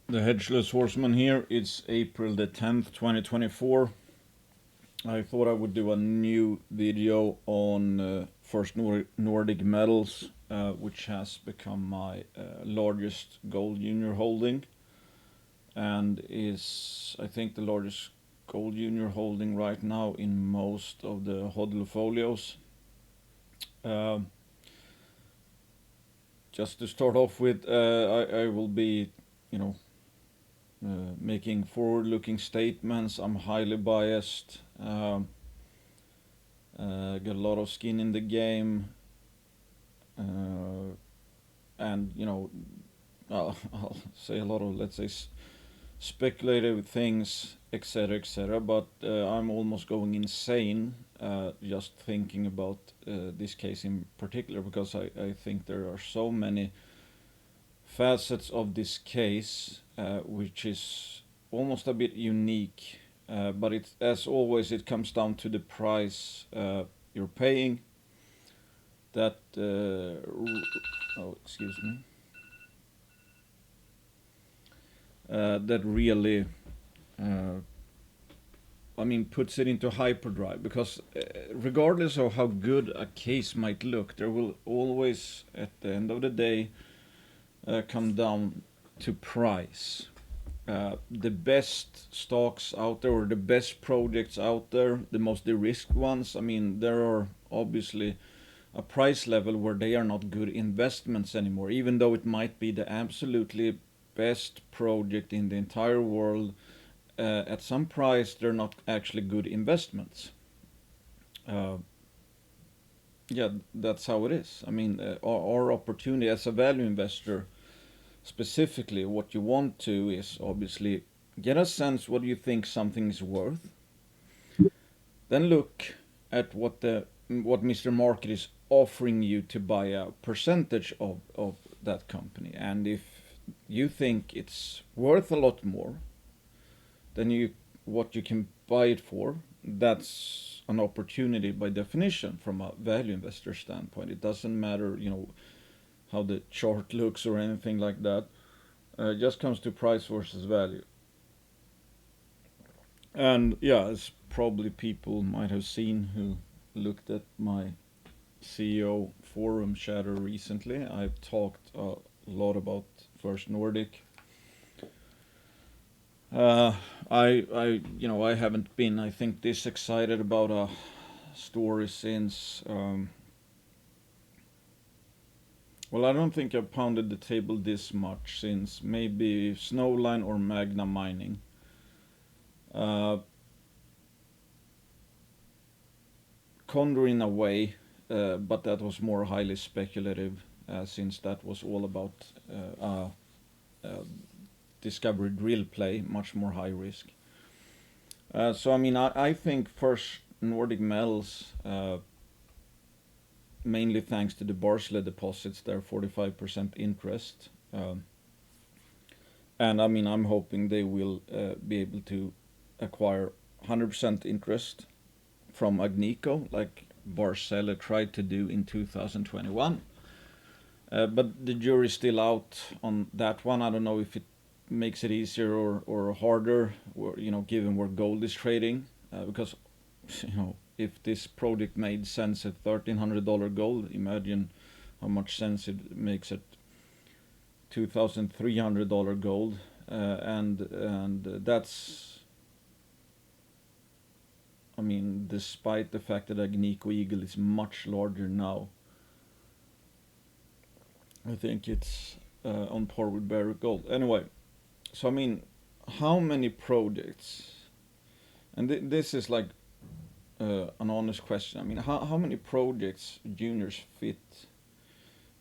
The Hedgeless Horseman here. It's April the 10th, 2024. I thought I would do a new video on First Nordic Metals, which has become my largest gold junior holding and is, I think, the largest gold junior holding right now in most of the hodl folios. Just to start off with, I will be, making forward-looking statements. I'm highly biased. Got a lot of skin in the game, and I'll say a lot of, let's say, speculative things, etc., etc. But I'm almost going insane just thinking about this case in particular, because I think there are so many facets of this case, which is almost a bit unique. But it, as always, it comes down to the price you're paying. That excuse me. That really, puts it into hyperdrive, because regardless of how good a case might look, there will always, at the end of the day, come down to price. The best stocks out there, or the best projects out there, the most de-risked ones, there are obviously a price level where they are not good investments anymore, even though it might be the absolutely best project in the entire world. At some price, they're not actually good investments. Yeah, that's how it is. Our opportunity as a value investor, specifically, what you want to is obviously get a sense what you think something is worth. Then look at what Mr. Market is offering you to buy a percentage of that company. And if you think it's worth a lot more than what you can buy it for, that's an opportunity by definition from a value investor standpoint. It doesn't matter, how the chart looks or anything like that. It just comes to price versus value. And yeah, as probably people might have seen who looked at my CEO forum chatter recently, I've talked a lot about First Nordic. I haven't been, I think, this excited about a story since. Well, I don't think I've pounded the table this much since maybe Snowline or Magna Mining. Condor in a way, but that was more highly speculative, since that was all about discovery drill play, much more high risk. I think First Nordic Metals, mainly thanks to the Barsele deposits, their 45% interest. And I'm hoping they will be able to acquire 100% interest from Agnico, like Barsele tried to do in 2021. But the jury's still out on that one. I don't know if it makes it easier or harder, given where gold is trading. Because, if this project made sense at $1,300 gold, imagine how much sense it makes at $2,300 gold. And that's, despite the fact that Agnico Eagle is much larger now, I think it's on par with Barrick Gold. Anyway, so how many projects, and this is like an honest question. How many projects juniors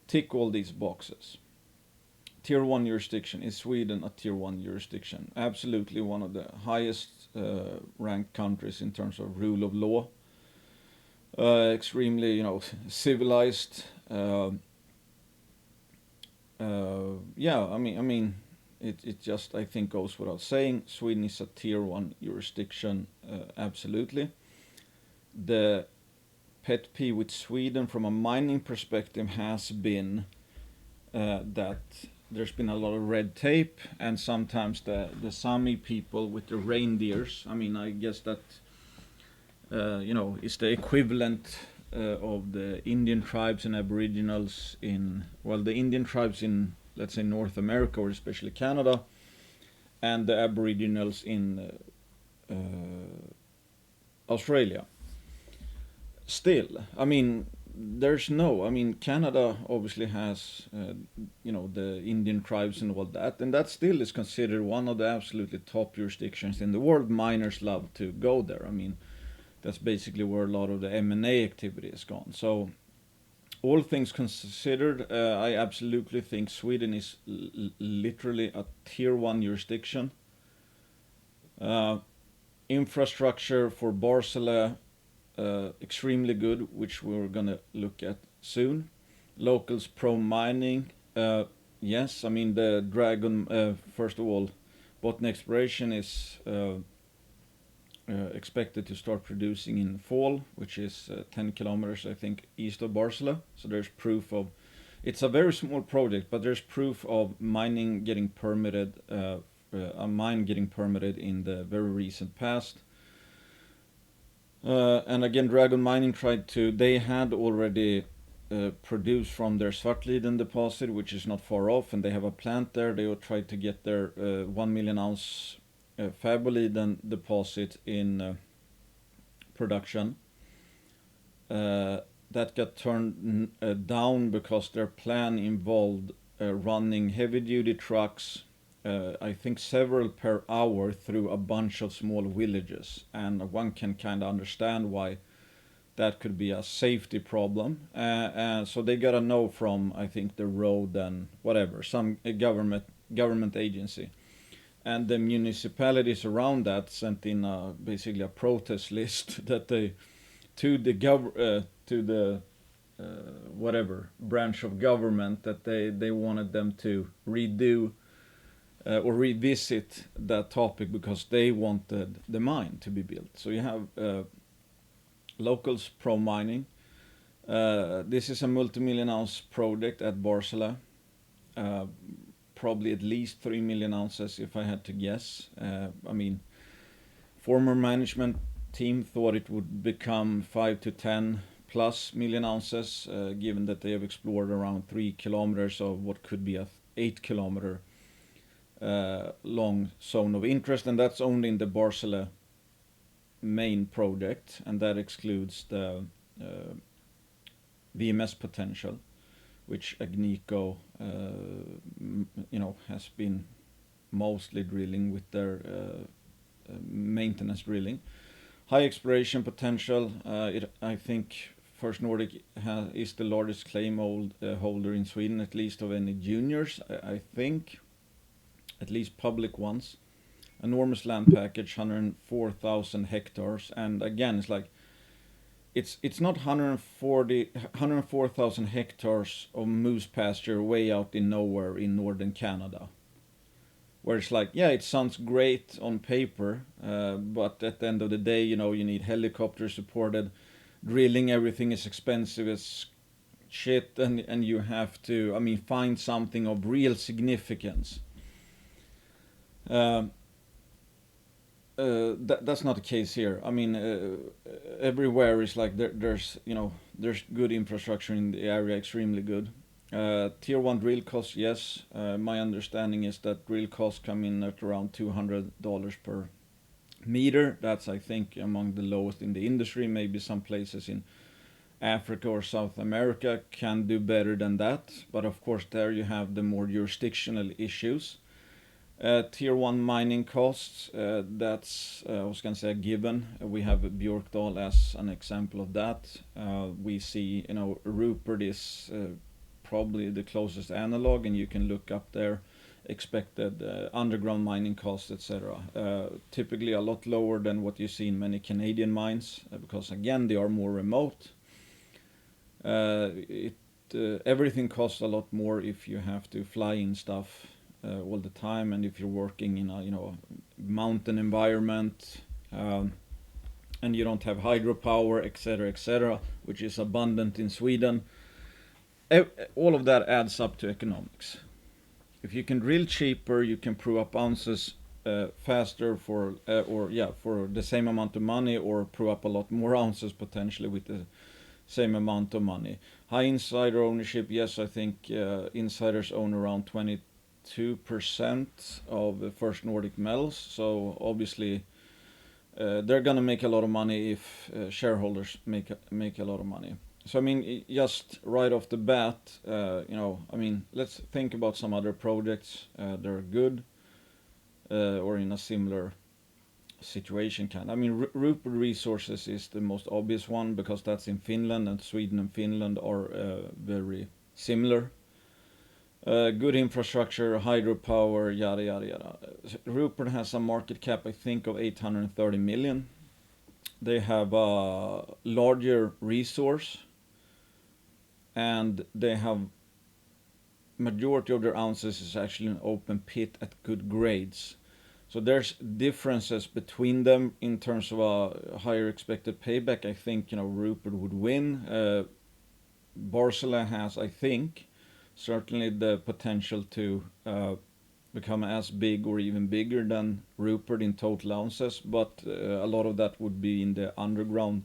tick all these boxes? Tier 1 jurisdiction. Is Sweden a tier 1 jurisdiction? Absolutely one of the highest ranked countries in terms of rule of law. Extremely, civilized. It just, I think, goes without saying. Sweden is a tier 1 jurisdiction, absolutely. The pet peeve with Sweden from a mining perspective has been that there's been a lot of red tape, and sometimes the Sami people with the reindeers. I mean, I guess that is the equivalent of the Indian tribes and Aboriginals in, well, the Indian tribes in, let's say, North America or especially Canada, and the Aboriginals in Australia. Still, I mean, I mean, Canada obviously has, the Indian tribes and all that, and that still is considered one of the absolutely top jurisdictions in the world. Miners love to go there. I mean, that's basically where a lot of the M&A activity has gone. So, all things considered, I absolutely think Sweden is literally a tier one jurisdiction. Uh, Infrastructure for Barsele, extremely good, which we're gonna look at soon. Locals pro mining, yes, I mean the Dragon. First of all, Botten exploration is expected to start producing in fall, which is 10 kilometers, I think, east of Barsele. So there's proof of. It's a very small project, but there's proof of mining getting permitted. A mine getting permitted in the very recent past. And again, Dragon Mining they had already produced from their Svartliden deposit, which is not far off, and they have a plant there. They will try to get their 1 million ounce Fäboliden deposit in production. That got turned down because their plan involved running heavy duty trucks, I think several per hour, through a bunch of small villages, and one can kind of understand why that could be a safety problem. So they got a no from, I think, the road and whatever, some government agency, and the municipalities around that sent in basically a protest list that they to the whatever branch of government, that they wanted them to redo or revisit that topic because they wanted the mine to be built. So you have locals pro mining. This is a multi-million ounce project at Barsele. Probably at least 3 million ounces if I had to guess. I mean, former management team thought it would become 5 to 10 plus million ounces, given that they have explored around 3 kilometers of what could be a 8-kilometer long zone of interest, and that's only in the Barsele main project, and that excludes the VMS potential, which Agnico has been mostly drilling with their maintenance drilling. High exploration potential. I think First Nordic is the largest claim holder in Sweden, at least of any juniors. I think, at least public ones. Enormous land package, 104,000 hectares, and again, it's like it's not 104,000 hectares of moose pasture way out in nowhere in northern Canada, where it's like, yeah, it sounds great on paper, but at the end of the day, you need helicopter supported drilling. Everything is expensive as shit, and you have to, I mean, find something of real significance. That's not the case here. I mean, everywhere is like there's good infrastructure in the area, extremely good. Tier 1 drill costs, yes. My understanding is that drill costs come in at around $200 per meter. That's, I think, among the lowest in the industry. Maybe some places in Africa or South America can do better than that. But of course, there you have the more jurisdictional issues. Tier 1 mining costs, that's, I was going to say, a given. We have Björkdal as an example of that. We see, Rupert is probably the closest analog, and you can look up their expected underground mining costs, etc. Typically a lot lower than what you see in many Canadian mines, because again, they are more remote. Everything costs a lot more if you have to fly in stuff all the time, and if you're working in a mountain environment, and you don't have hydropower, etc., which is abundant in Sweden. All of that adds up to economics. if you can drill cheaper, you can prove up ounces faster for for the same amount of money, or prove up a lot more ounces potentially with the same amount of money. High insider ownership, yes, I think insiders own around 22% of First Nordic Metals. So obviously they're gonna make a lot of money if shareholders make a lot of money. So I mean, just right off the bat, I mean, let's think about some other projects that are good or in a similar situation. I mean, Rupert Resources is the most obvious one because that's in Finland, and Sweden and Finland are very similar. Good infrastructure, hydropower, yada yada yada. Rupert has a market cap, I think, of 830 million. They have a larger resource, and they have majority of their ounces is actually an open pit at good grades. So there's differences between them in terms of a higher expected payback. I think Rupert would win. Barsele has, I think, certainly the potential to become as big or even bigger than Rupert in total ounces, but a lot of that would be in the underground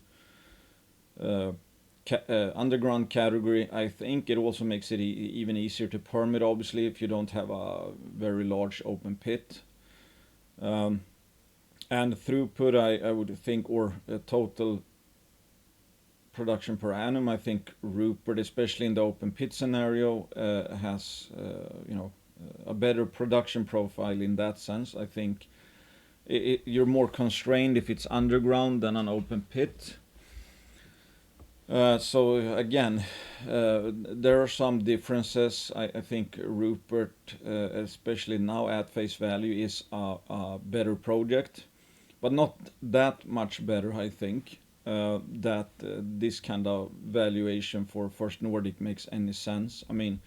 category. I think it also makes it even easier to permit, obviously, if you don't have a very large open pit. And throughput, I would think, or total production per annum, I think Rupert, especially in the open pit scenario, has a better production profile in that sense. I think you're more constrained if it's underground than an open pit. So again, there are some differences. I think Rupert, especially now at face value, is a better project, but not that much better, I think, that this kind of valuation for First Nordic makes any sense. I mean,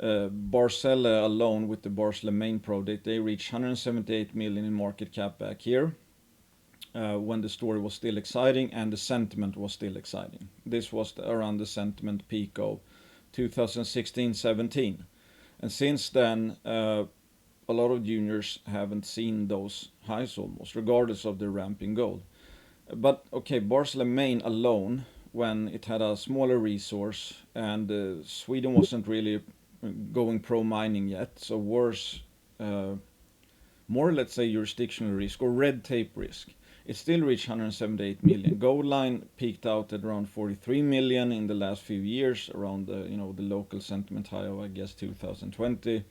Barsele alone, with the Barsele main project, they reached 178 million in market cap back here. When the story was still exciting and the sentiment was still exciting. This was around the sentiment peak of 2016-17. And since then, a lot of juniors haven't seen those highs almost, regardless of the ramp in gold. But okay, Barsele main alone, when it had a smaller resource and Sweden wasn't really going pro mining yet, so worse, more, let's say, jurisdictional risk or red tape risk, it still reached 178 million. Gold line peaked out at around 43 million in the last few years, around the local sentiment high of, I guess, 2020.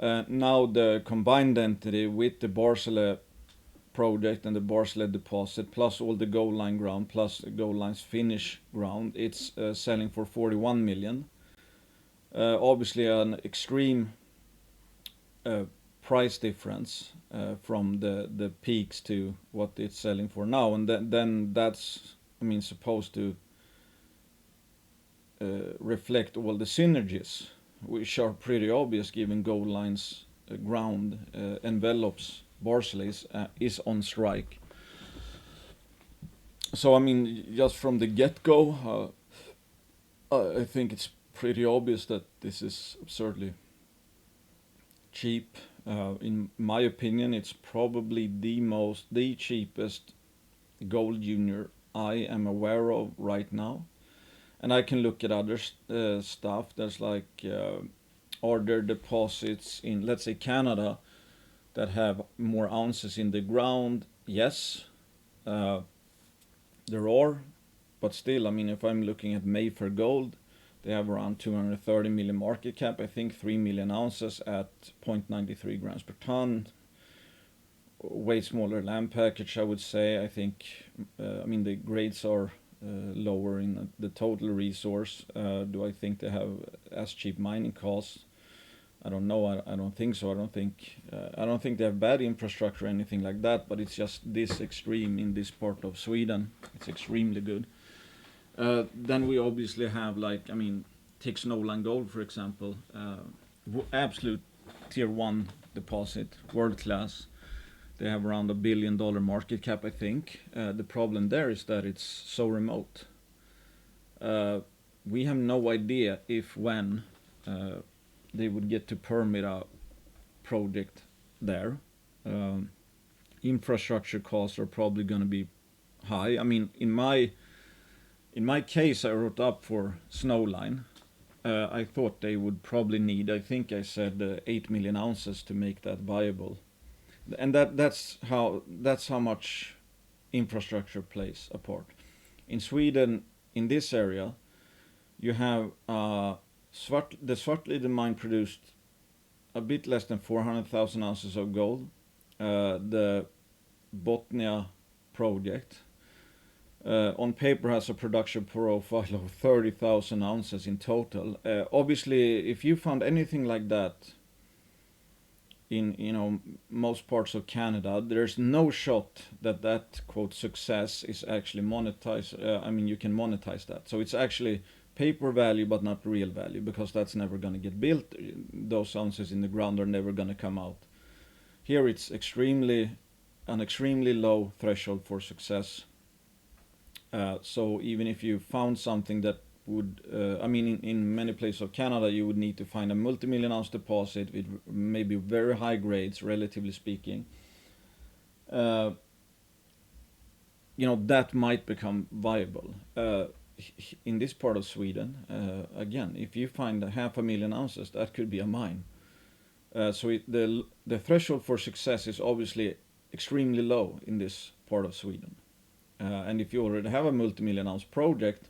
Now the combined entity with the Barsele project and the Barsele deposit, plus all the gold line ground, plus the gold line's Finnish ground, it's selling for 41 million. Obviously an extreme price difference from the peaks to what it's selling for now, and then that's, I mean, supposed to reflect all the synergies, which are pretty obvious given gold line's ground envelops Barsele is on strike. So I mean, just from the get-go, I think it's pretty obvious that this is absurdly cheap. In my opinion, it's probably the cheapest gold junior I am aware of right now. And I can look at other stuff. There's like, are there deposits in, let's say, Canada that have more ounces in the ground? Yes, there are. But still, I mean, if I'm looking at Mayfair Gold, they have around 230 million market cap, I think 3 million ounces at 0.93 grams per ton. Way smaller land package, I would say. I think, I mean, the grades are lower in the total resource. Do I think they have as cheap mining costs? I don't know. I don't think so. I don't think they have bad infrastructure or anything like that. But it's just this extreme in this part of Sweden. It's extremely good. Then we obviously have, like, I mean, Tix Nolan Gold, for example, absolute tier 1 deposit, world class. They have around $1 billion market cap, I think. The problem there is that it's so remote. We have no idea if when they would get to permit a project there. Um, Infrastructure costs are probably going to be high. I mean, in my case, I wrote up for Snowline. I thought they would probably need, I think I said 8 million ounces to make that viable, and that's how much infrastructure plays a part. In Sweden, in this area, you have the Svartliden mine produced a bit less than 400,000 ounces of gold. The Botnia project on paper has a production profile of 30,000 ounces in total. Obviously, if you found anything like that in most parts of Canada, there's no shot that quote success is actually monetized. I mean, you can monetize that. So it's actually paper value, but not real value, because that's never going to get built. Those ounces in the ground are never going to come out. Here, it's an extremely low threshold for success. So even if you found something that would, in many places of Canada, you would need to find a multi-million ounce deposit with maybe very high grades, relatively speaking. That might become viable. In this part of Sweden, again, if you find 500,000 ounces, that could be a mine. So the threshold for success is obviously extremely low in this part of Sweden. And if you already have a multi-million ounce project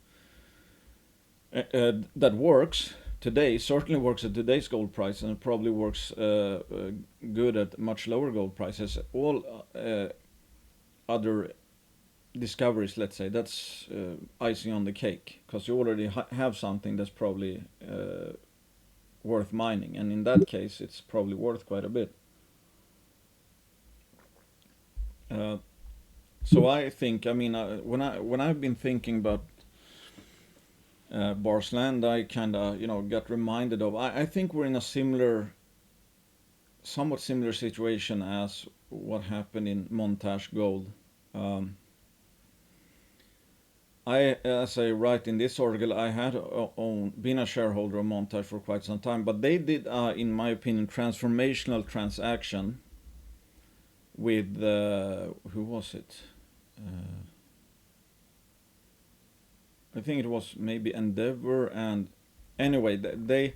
that works today, certainly works at today's gold price, and it probably works good at much lower gold prices, all other discoveries, let's say, that's icing on the cake, because you already have something that's probably worth mining, and in that case it's probably worth quite a bit. So I think, when I've been thinking about Bars Land, I kind of got reminded of. I think we're in a somewhat similar situation as what happened in Montage Gold. As I write in this article, I had been a shareholder of Montage for quite some time, but they did, in my opinion, transformational transaction with who was it? I think it was maybe Endeavor, and anyway, they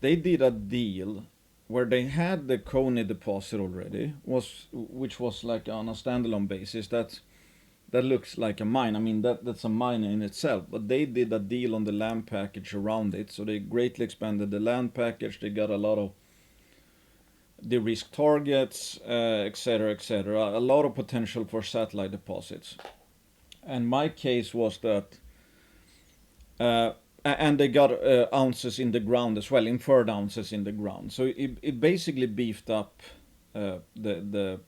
did a deal where they had the Coney deposit already, which was like on a standalone basis. That looks like a mine. I mean, that's a mine in itself. But they did a deal on the land package around it, so they greatly expanded the land package. They got a lot of de-risk targets, etc., etc. A lot of potential for satellite deposits. And my case was that, and they got ounces in the ground as well, inferred ounces in the ground. So it basically beefed up the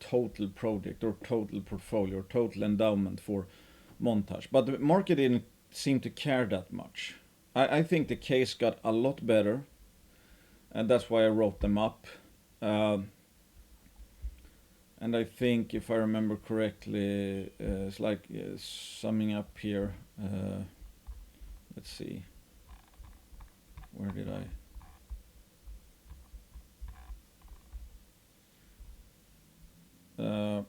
total project or total portfolio or total endowment for Montage. But the market didn't seem to care that much. I think the case got a lot better, and that's why I wrote them up. And I think, if I remember correctly, it's like summing up here. Let's see. Where did I? I'm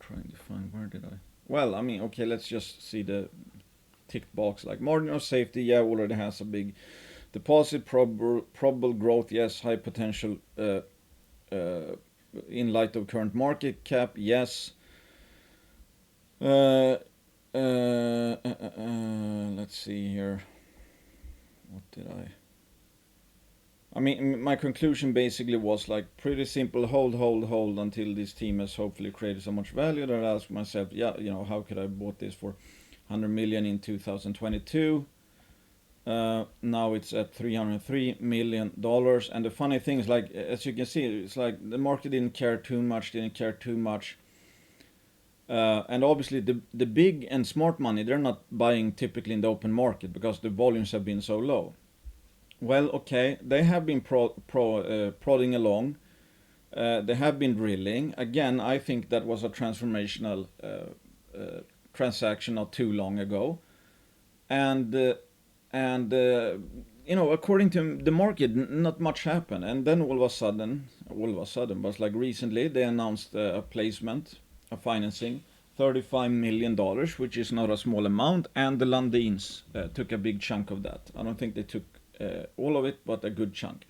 trying to find, where did I? Well, okay, let's just see the ticked box. Like, margin of safety, yeah, already has a big deposit. Probable growth, yes. High potential in light of current market cap, yes. Let's see here. What did I? My conclusion basically was like pretty simple: hold until this team has hopefully created so much value that I ask myself, how could I bought this for 100 million in 2022? Now it's at $303 million. And the funny thing is, like, as you can see, it's like the market didn't care too much. And obviously the big and smart money, they're not buying typically in the open market because the volumes have been so low. Well, okay, they have been prodding along. They have been drilling. Again, I think that was a transformational transaction not too long ago. And according to the market, not much happened. And then all of a sudden, but like recently, they announced a placement, a financing, $35 million, which is not a small amount. And the Lundins took a big chunk of that. I don't think they took all of it, but a good chunk.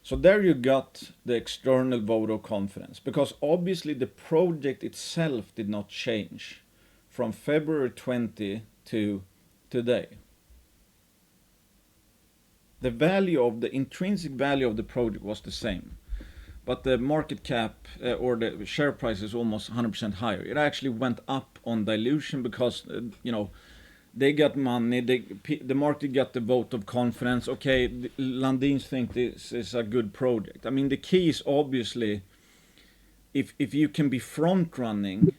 So there you got the external vote of confidence, because obviously the project itself did not change from February 20 to today. The intrinsic value of the project was the same, but the market cap or the share price is almost 100% higher. It actually went up on dilution because they got money. The market got the vote of confidence. Okay, Lundins think this is a good project. I mean, the key is obviously if you can be front running,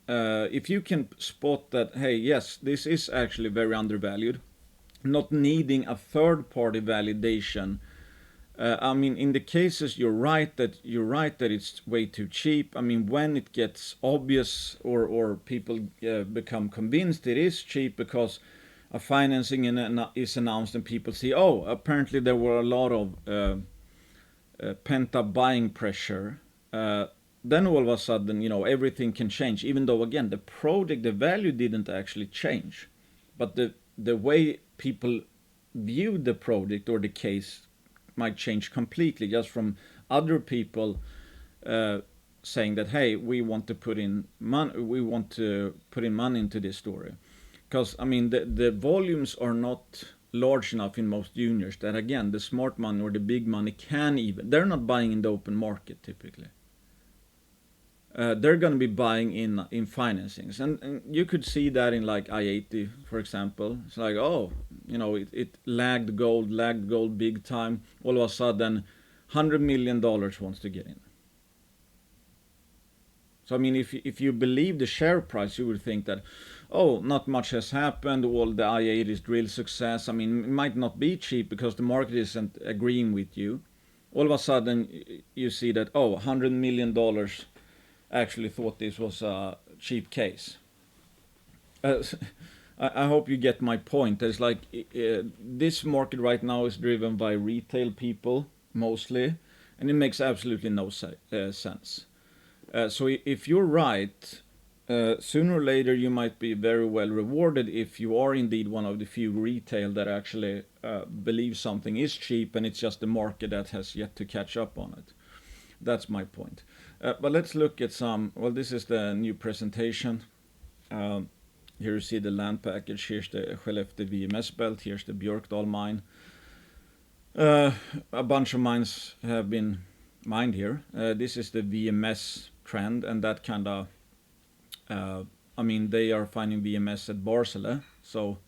if you can spot that, hey, yes, this is actually very undervalued, not needing a third party validation. I mean, in the cases you're right that it's way too cheap. I mean, when it gets obvious or people become convinced it is cheap because a financing is announced and people see, oh, apparently there were a lot of pent up buying pressure. Then all of a sudden, everything can change. Even though, again, the value didn't actually change, but the way people view the project or the case might change completely just from other people saying that, hey, we want to put in money into this story. Because I mean the volumes are not large enough in most juniors that, again, the smart money or the big money they're not buying in the open market typically. They're going to be buying in financings, and you could see that in like I-80, for example. It's like, oh, it lagged gold big time. All of a sudden, $100 million wants to get in. So I mean, if you believe the share price, you would think that, oh, not much has happened. All the I-80 is drill success. I mean, it might not be cheap because the market isn't agreeing with you. All of a sudden, you see that, oh, $100 million actually thought this was a cheap case. I hope you get my point. It's like this market right now is driven by retail people mostly, and it makes absolutely no sense. So if you're right, sooner or later you might be very well rewarded if you are indeed one of the few retail that actually believe something is cheap, and it's just the market that has yet to catch up on it. That's my point. But let's look at this is the new presentation. Here you see the land package. Here's the Skellefteå VMS belt. Here's the Björkdal mine. A bunch of mines have been mined here. This is the VMS trend, and that kind of, they are finding VMS at Barsele. So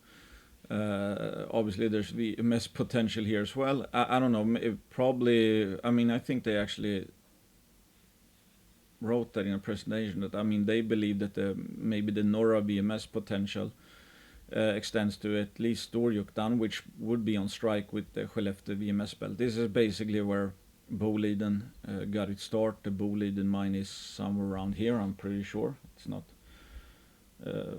obviously there's VMS potential here as well. I don't know, I think they actually wrote that in a presentation that they believe that maybe the Norra VMS potential extends to at least Storjoktan, which would be on strike with the Skellefteå VMS belt. This is basically where Boliden got its start. The Boliden mine is somewhere around here, I'm pretty sure. It's not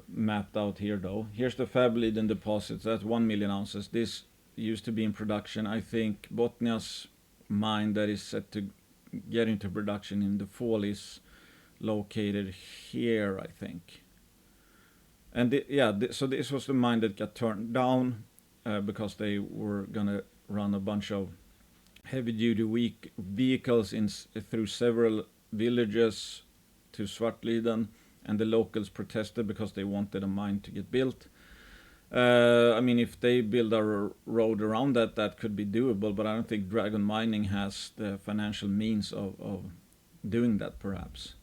mapped out here though. Here's the Fäboliden deposits. That's 1 million ounces. This used to be in production. I think Botnia's mine that is set to get into production in the fall is located here, I think. And so this was the mine that got turned down because they were gonna run a bunch of heavy-duty vehicles through several villages to Svartliden, and the locals protested because they wanted a mine to get built. If they build a road around that could be doable, but I don't think Dragon Mining has the financial means of doing that, perhaps.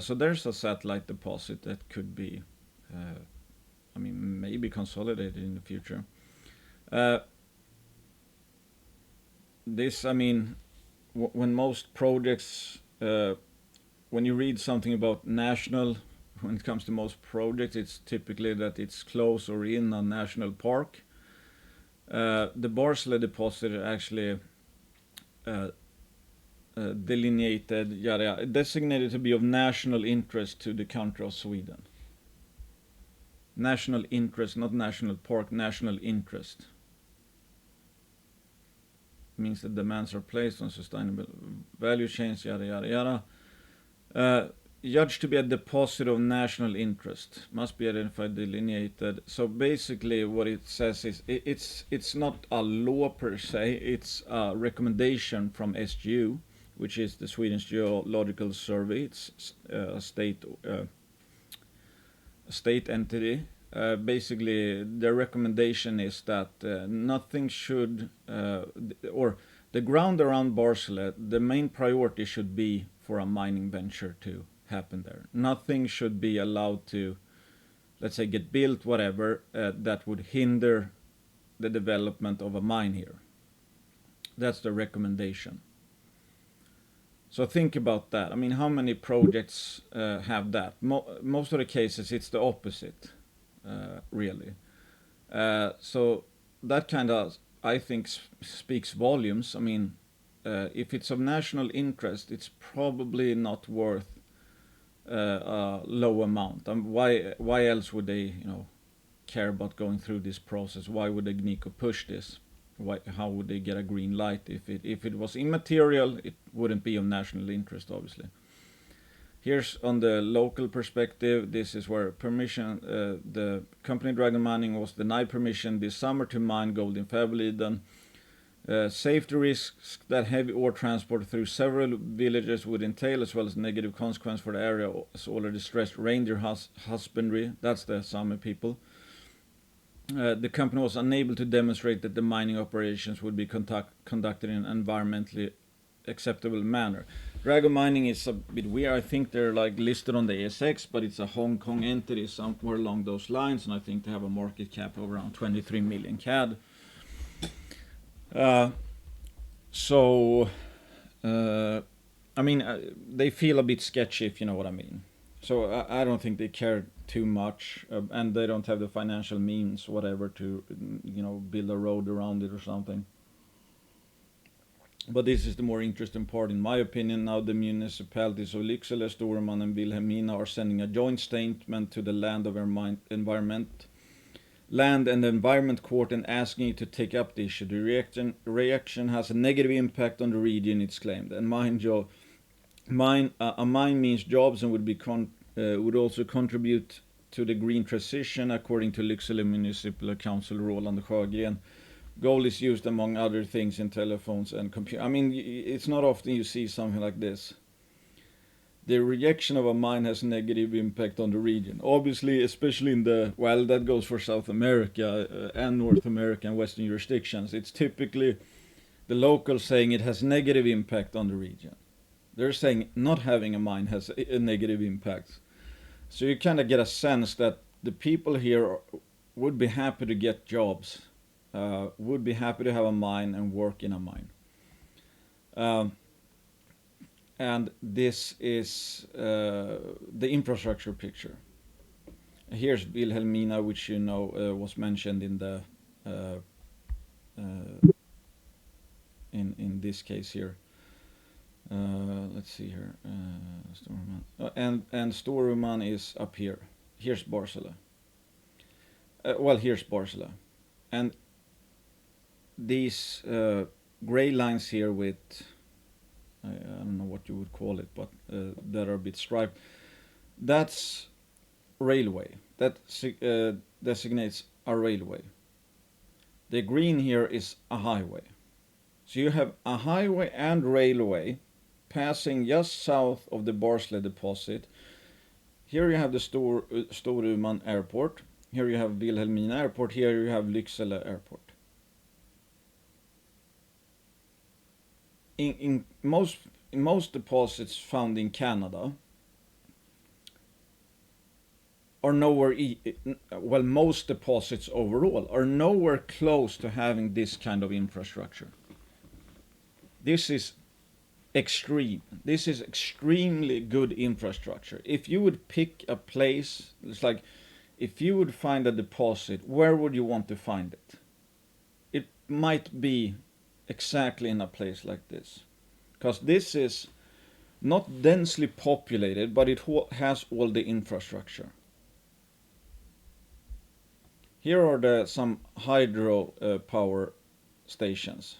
So there's a satellite deposit that could be, maybe consolidated in the future. When most projects, when you read something about national, when it comes to most projects, it's typically that it's close or in a national park. The Barsele deposit actually delineated, yada, yada, designated to be of national interest to the country of Sweden. National interest, not national park, national interest. Means that demands are placed on sustainable value chains, yada, yada, yada. Judged to be a deposit of national interest, must be identified, delineated. So basically what it says is it's not a law per se, it's a recommendation from SGU, which is the Swedish Geological Survey. It's a state entity. Basically, their recommendation is that nothing should, or the ground around Barsele, the main priority should be for a mining venture to happen there. Nothing should be allowed to, let's say, get built, whatever, that would hinder the development of a mine here. That's the recommendation. So think about that. I mean, how many projects have that? Most of the cases, it's the opposite, really. So that kind of, I think, speaks volumes. I mean, if it's of national interest, it's probably not worth a low amount. Why else would they, care about going through this process? Why would Agnico push this? How would they get a green light? If it was immaterial, it wouldn't be of national interest, obviously. Here's on the local perspective. This is where permission, the company Dragon Mining was denied permission this summer to mine gold in Fäbodliden. Safety risks that heavy ore transport through several villages would entail, as well as negative consequence for the area, as already stressed reindeer husbandry. That's the Sami people. The company was unable to demonstrate that the mining operations would be conducted in an environmentally acceptable manner. Dragon Mining is a bit weird. I think they're like listed on the ASX, but it's a Hong Kong entity somewhere along those lines, and I think they have a market cap of around 23 million CAD. I mean, they feel a bit sketchy, if you know what I mean. So I don't think they care too much, and they don't have the financial means, whatever, to, build a road around it or something. But this is the more interesting part, in my opinion. Now the municipalities of Lycksele, Storuman and Vilhelmina are sending a joint statement to the Land and Environment Court and asking it to take up the issue. The reaction has a negative impact on the region, it's claimed. And mind you, a mine means jobs and would also contribute to the green transition, according to Lycksele Municipal Council Roland Sjögren. Gold is used among other things in telephones and computers. I mean, it's not often you see something like this. The rejection of a mine has a negative impact on the region. Obviously, especially that goes for South America and North America and Western jurisdictions. It's typically the locals saying it has negative impact on the region. They're saying not having a mine has a negative impact. So you kind of get a sense that the people here would be happy to get jobs, would be happy to have a mine and work in a mine. And this is the infrastructure picture. Here's Vilhelmina, which was mentioned in the in this case here. Let's see here. Storuman. And Storuman is up here. Here's Barsele. Here's Barsele. And these gray lines here with, I don't know what you would call it, but that are a bit striped, that's railway. That designates a railway. The green here is a highway. So you have a highway and railway passing just south of the Barsele deposit. Here you have the Storuman Airport. Here you have Vilhelmina Airport. Here you have Lycksele Airport. In most deposits found in Canada are nowhere, most deposits overall are nowhere close to having this kind of infrastructure. This is extreme. This is extremely good infrastructure. If you would pick a place, it's like if you would find a deposit, where would you want to find it? It might be exactly in a place like this. because this is not densely populated, but it has all the infrastructure. Here are some hydro power stations.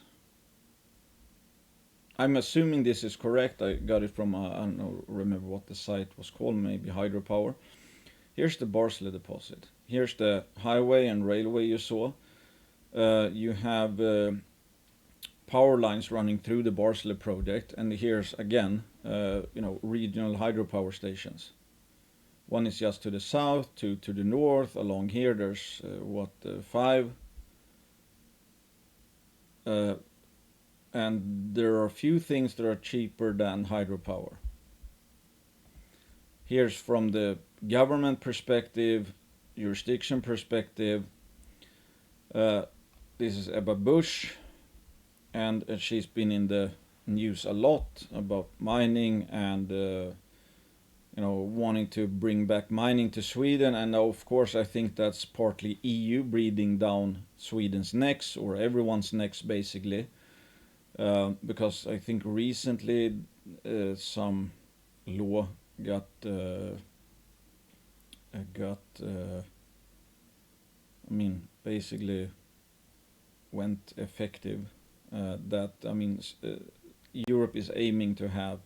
I'm assuming this is correct. I got it from, I don't know, remember what the site was called, maybe hydropower. Here's the Barsele deposit. Here's the highway and railway you saw. You have power lines running through the Barsele project, and here's again, regional hydropower stations. One is just to the south, two to the north. Along here, there's 5. And there are a few things that are cheaper than hydropower. Here's from the government perspective, jurisdiction perspective. This is Ebba Busch, and she's been in the news a lot about mining and wanting to bring back mining to Sweden. And of course, I think that's partly EU breathing down Sweden's necks, or everyone's necks basically. Because I think recently some law got basically went effective. Europe is aiming to have, I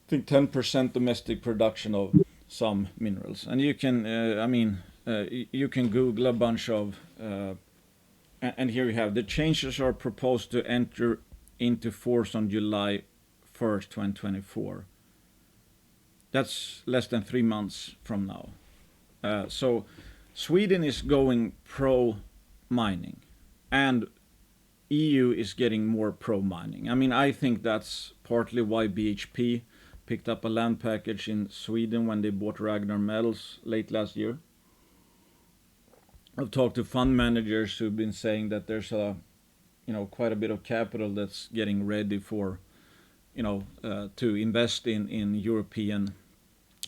think, 10% domestic production of some minerals, and you can you can Google a bunch of. And here you have the changes are proposed to enter into force on July 1st, 2024. That's less than 3 months from now. So Sweden is going pro-mining, and EU is getting more pro-mining. I think that's partly why BHP picked up a land package in Sweden when they bought Ragnar Metals late last year. I've talked to fund managers who've been saying that there's quite a bit of capital that's getting ready for, to invest in European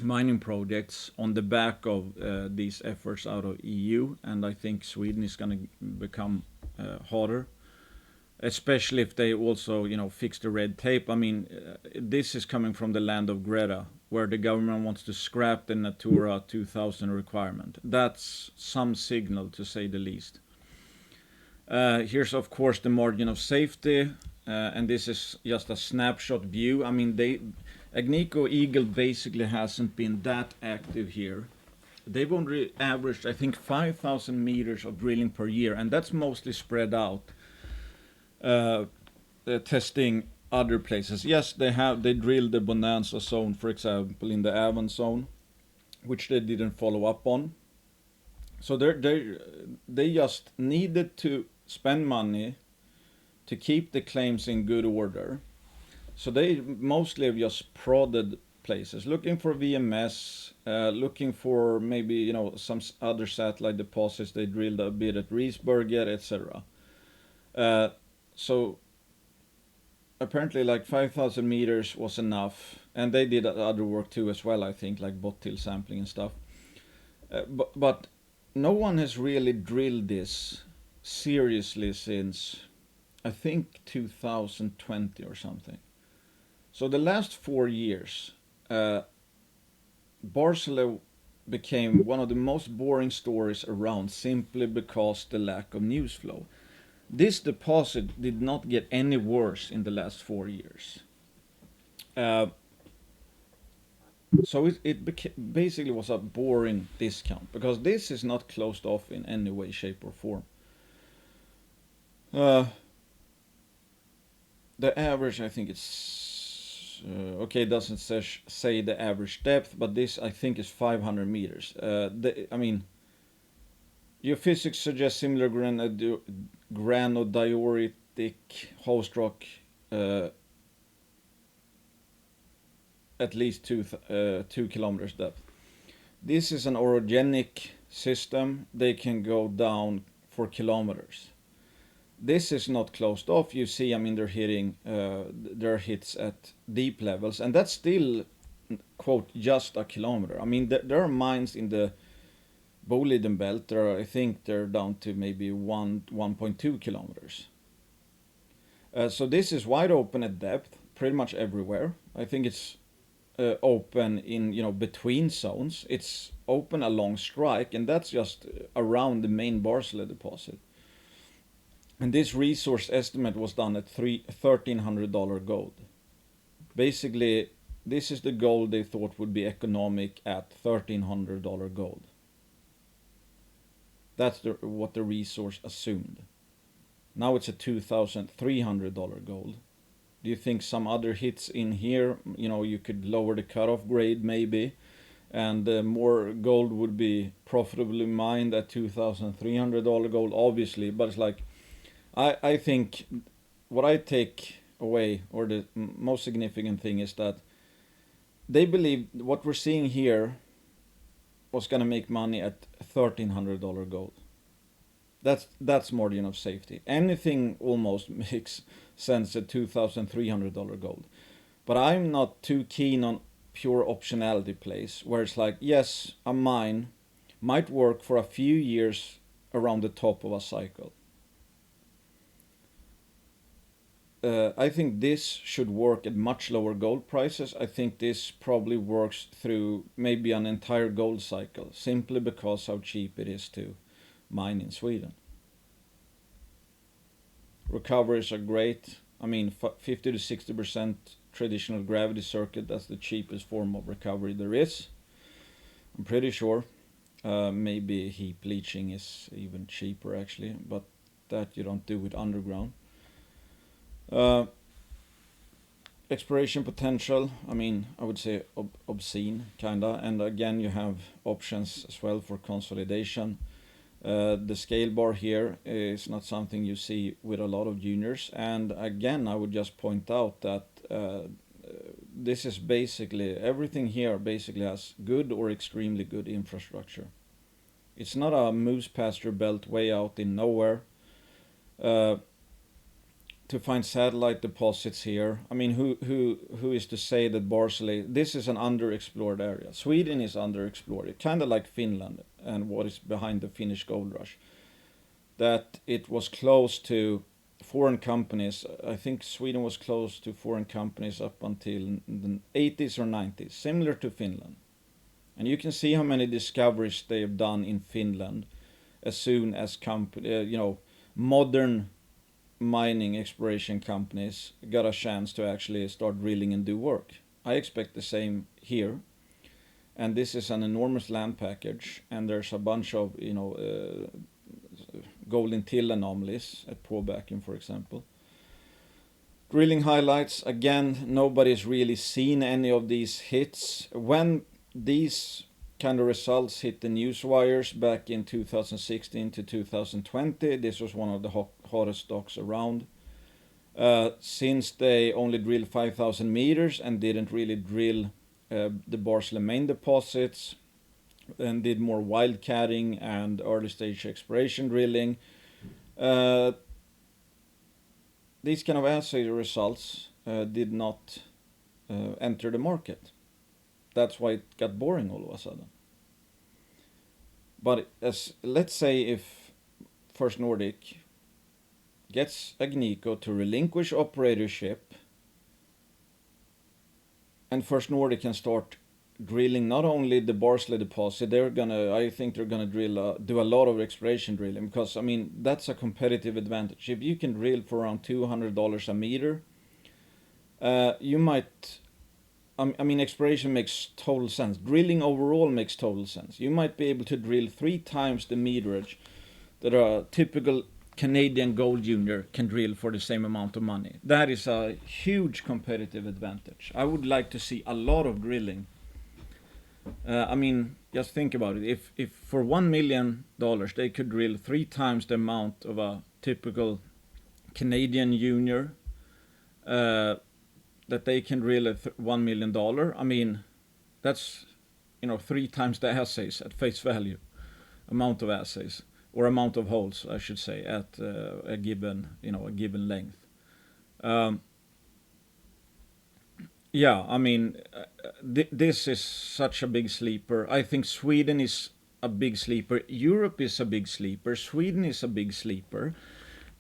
mining projects on the back of these efforts out of EU, and I think Sweden is going to become harder, especially if they also, fix the red tape. This is coming from the land of Greta, where the government wants to scrap the Natura 2000 requirement. That's some signal, to say the least. Here's, of course, the margin of safety, and this is just a snapshot view. Agnico Eagle basically hasn't been that active here. They've only averaged, I think, 5,000 meters of drilling per year, and that's mostly spread out, testing other places. Yes, they drilled the Bonanza zone, for example, in the Avon zone, which they didn't follow up on. So they just needed to spend money to keep the claims in good order. So they mostly have just prodded places, looking for VMS, looking for maybe some other satellite deposits. They drilled a bit at Riesberget, etc. So apparently like 5,000 meters was enough, and they did other work too as well, I think, like bottil sampling and stuff. But no one has really drilled this seriously since, I think, 2020 or something. So the last 4 years, Barsele became one of the most boring stories around, simply because the lack of news flow. This deposit did not get any worse in the last 4 years. So it basically was a boring discount, because this is not closed off in any way, shape, or form. The average, I think it's okay. It doesn't say the average depth, but this, I think, is 500 meters. Geophysics suggests similar granodioritic host rock, at least 2 kilometers depth. This is an orogenic system. They can go down for kilometers. This is not closed off. You see, they're hitting their hits at deep levels, and that's still, quote, just a kilometer. There are mines in the Boliden belt. I think they're down to maybe 1.2 kilometers. So this is wide open at depth. pretty much everywhere. I think it's open in, between zones. It's open along strike, and that's just around the main Barsele deposit. And this resource estimate was done at $1,300 gold. Basically, this is the gold they thought would be economic at $1,300 gold. That's what the resource assumed. Now it's at $2,300 gold. Do you think some other hits in here, you could lower the cutoff grade maybe, and more gold would be profitably mined at $2,300 gold, obviously. But it's like, I think what I take away, or the most significant thing, is that they believe what we're seeing here was going to make money at $1,300 gold. That's margin of safety. Anything almost makes sense at $2,300 gold. But I'm not too keen on pure optionality plays, where it's like, yes, a mine might work for a few years around the top of a cycle. I think this should work at much lower gold prices. I think this probably works through maybe an entire gold cycle, simply because how cheap it is to mine in Sweden. Recoveries are great. I mean, 50 to 60% traditional gravity circuit, that's the cheapest form of recovery there is. I'm pretty sure. Maybe heap leaching is even cheaper actually, but that you don't do with underground. Exploration potential, I mean, I would say obscene, kinda. And again, you have options as well for consolidation. The scale bar here is not something you see with a lot of juniors. And again, I would just point out that this is basically, everything here basically has good or extremely good infrastructure. It's not a moose pasture belt way out in nowhere. To find satellite deposits here. I mean, who is to say that Barsele, this is an underexplored area. Sweden is underexplored, kind of like Finland and what is behind the Finnish gold rush. That it was close to foreign companies. I think Sweden was close to foreign companies up until the 80s or 90s, similar to Finland. And you can see how many discoveries they have done in Finland as soon as modern mining exploration companies got a chance to actually start drilling and do work. I expect the same here. And this is an enormous land package, and there's a bunch of gold in till anomalies at Påbäcken, for example. Drilling highlights, again, nobody's really seen any of these hits. When these kind of results hit the news wires back in 2016 to 2020, this was one of the hottest stocks around. Since they only drilled 5,000 meters and didn't really drill the Barsele main deposits, and did more wildcatting and early stage exploration drilling, these kind of assay results did not enter the market. That's why it got boring all of a sudden. But let's say if First Nordic gets Agnico to relinquish operatorship, and First Nordic can start drilling not only the Barsele deposit, I think they're gonna do a lot of exploration drilling, because I mean that's a competitive advantage. If you can drill for around $200 a meter, you might. I mean, exploration makes total sense. Drilling overall makes total sense. You might be able to drill 3 times the meterage that a typical Canadian gold junior can drill for the same amount of money. That is a huge competitive advantage. I would like to see a lot of drilling. I mean, just think about it. If for $1 million they could drill 3 times the amount of a typical Canadian junior, that they can drill at $1 million. I mean, that's 3 times the assays at face value, amount of assays, or amount of holes, I should say, at a given length. Yeah, I mean, this is such a big sleeper. I think Sweden is a big sleeper. Europe is a big sleeper. Sweden is a big sleeper,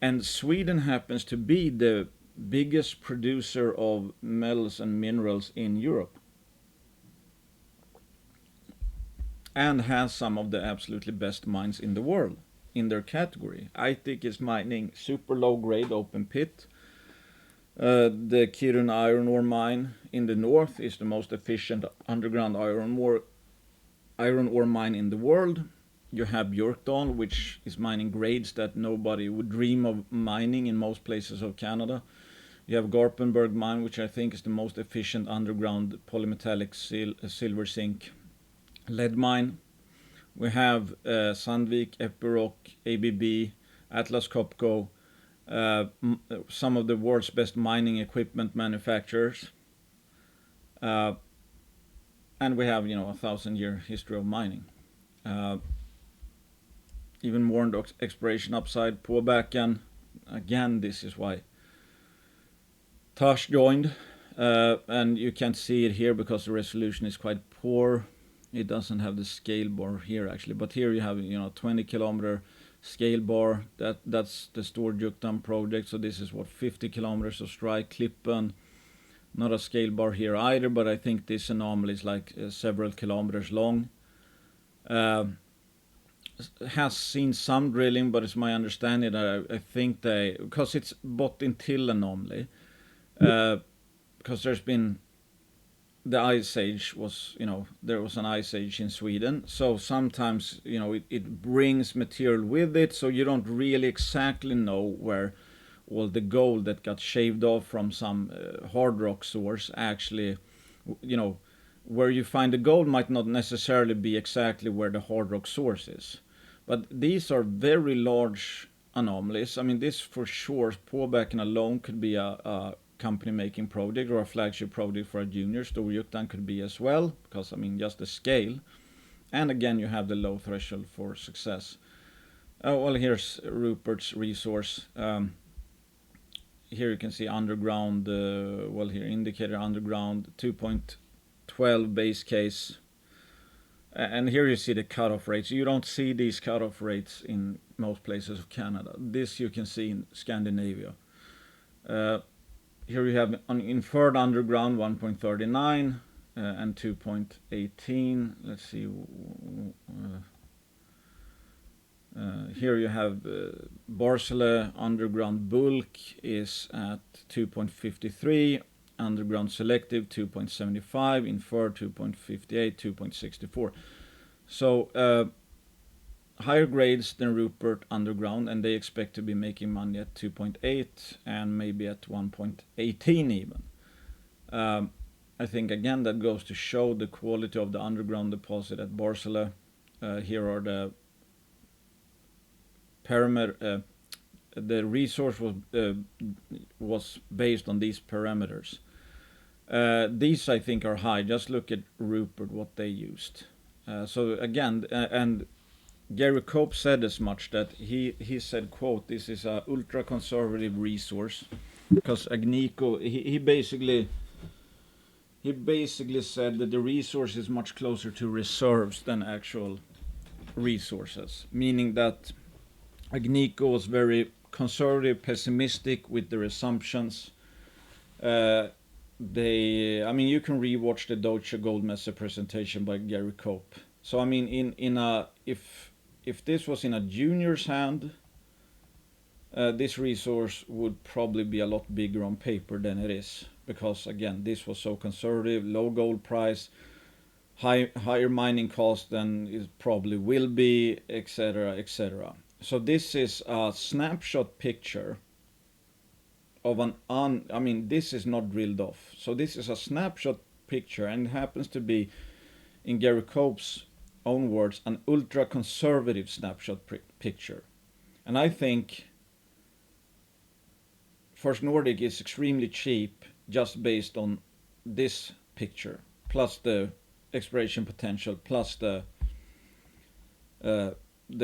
and Sweden happens to be the biggest producer of metals and minerals in Europe, and has some of the absolutely best mines in the world in their category. Aitik is mining super low grade open pit. The Kiruna iron ore mine in the north is the most efficient underground iron ore mine in the world. You have Björkdal, which is mining grades that nobody would dream of mining in most places of Canada. You have Garpenberg mine, which I think is the most efficient underground polymetallic silver zinc lead mine. We have Sandvik, Epiroc, ABB, Atlas Copco, some of the world's best mining equipment manufacturers. And we have, 1,000-year history of mining. Even more on the exploration upside. Påbacken, again, this is why Tash joined. And you can't see it here because the resolution is quite poor. It doesn't have the scale bar here actually, but here you have 20-kilometer scale bar. That's the Storjuktan project. So this is 50 kilometers of strike. Klippen, not a scale bar here either, but I think this anomaly is like several kilometers long. Has seen some drilling, but it's my understanding that I think because it's Bottentil anomaly, because there's been the ice age was, there was an ice age in Sweden. So sometimes, it brings material with it. So you don't really exactly know where all the gold that got shaved off from some hard rock source actually, where you find the gold might not necessarily be exactly where the hard rock source is. But these are very large anomalies. I mean, this for sure, Påbacken alone could be a company making project or a flagship project for a junior. Storjuktan could be as well, because just the scale. And again, you have the low threshold for success. Well, here's Rupert's resource. Here you can see underground, here indicator underground, 2.12 base case. And here you see the cutoff rates. You don't see these cutoff rates in most places of Canada. This you can see in Scandinavia. Here you have an inferred underground 1.39 and 2.18. Let's see. Here you have Barsele underground bulk is at 2.53. Underground selective 2.75, inferred 2.58, 2.64. So higher grades than Rupert underground, and they expect to be making money at 2.8 and maybe at 1.18 even. I think again that goes to show the quality of the underground deposit at Barsele. Here are the parameter. The resource was based on these parameters. These I think are high. Just look at Rupert, what they used. So again, and Gary Cope said as much, that he said, quote, this is a ultra conservative resource, because Agnico, he basically said that the resource is much closer to reserves than actual resources, meaning that Agnico was very conservative, pessimistic with their assumptions. You can rewatch the Deutsche Goldmesse presentation by Gary Cope. So if this was in a junior's hand, this resource would probably be a lot bigger on paper than it is, because again, this was so conservative, low gold price, higher mining cost than it probably will be, etc., etc. So this is a snapshot picture of this is not drilled off. So this is a snapshot picture, and it happens to be, in Gary Cope's own words, an ultra conservative snapshot picture. And I think First Nordic is extremely cheap just based on this picture, plus the exploration potential, plus the